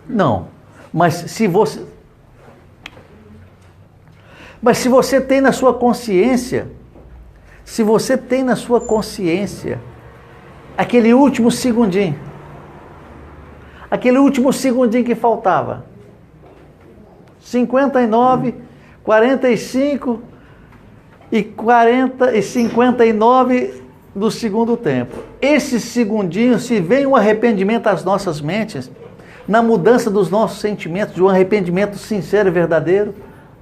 Não, mas se você tem na sua consciência, aquele último segundinho que faltava, 59, 45 e 40 e 59 do segundo tempo. Esse segundinho, se vem um arrependimento às nossas mentes, na mudança dos nossos sentimentos, de um arrependimento sincero e verdadeiro,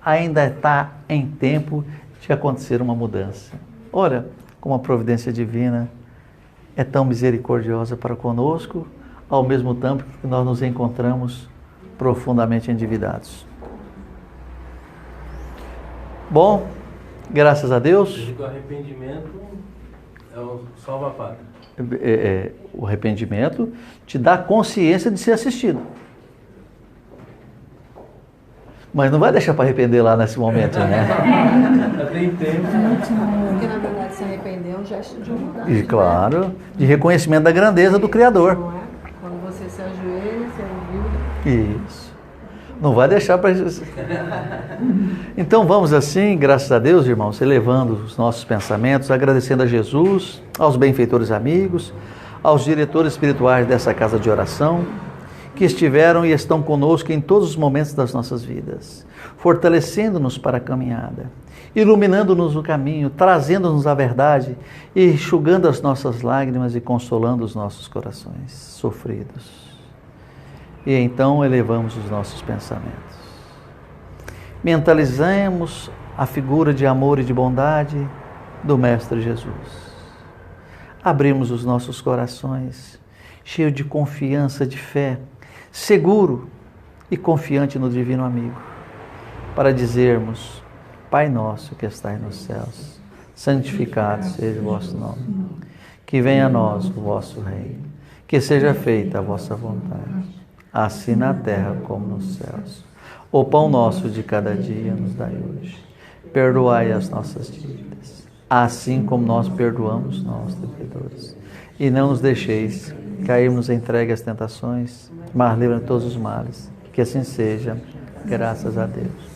ainda está em tempo de acontecer uma mudança. Olha como a providência divina é tão misericordiosa para conosco, ao mesmo tempo que nós nos encontramos profundamente endividados. Bom, graças a Deus. O arrependimento é o salva-pátria. O arrependimento te dá consciência de ser assistido. Mas não vai deixar para arrepender lá nesse momento, né? Tem tempo. Porque na verdade se arrepender é um gesto de humildade. E claro, de reconhecimento da grandeza do Criador. Não é? Quando você se ajoelha, você é humilde. Isso. Não vai deixar para... Então vamos assim, graças a Deus, irmãos, elevando os nossos pensamentos, agradecendo a Jesus, aos benfeitores amigos, aos diretores espirituais dessa casa de oração, que estiveram e estão conosco em todos os momentos das nossas vidas, fortalecendo-nos para a caminhada, iluminando-nos o caminho, trazendo-nos a verdade, enxugando as nossas lágrimas e consolando os nossos corações sofridos. E então elevamos os nossos pensamentos. Mentalizemos a figura de amor e de bondade do Mestre Jesus. Abrimos os nossos corações, cheio de confiança, de fé, seguro e confiante no Divino Amigo, para dizermos: Pai nosso que estais nos céus, santificado seja o vosso nome. Que venha a nós o vosso reino. Que seja feita a vossa vontade, assim na terra como nos céus. O pão nosso de cada dia nos dai hoje. Perdoai as nossas dívidas, assim como nós perdoamos nossos devedores. E não nos deixeis cairmos em entregue às tentações, mas livra-nos de todos os males. Que assim seja, graças a Deus.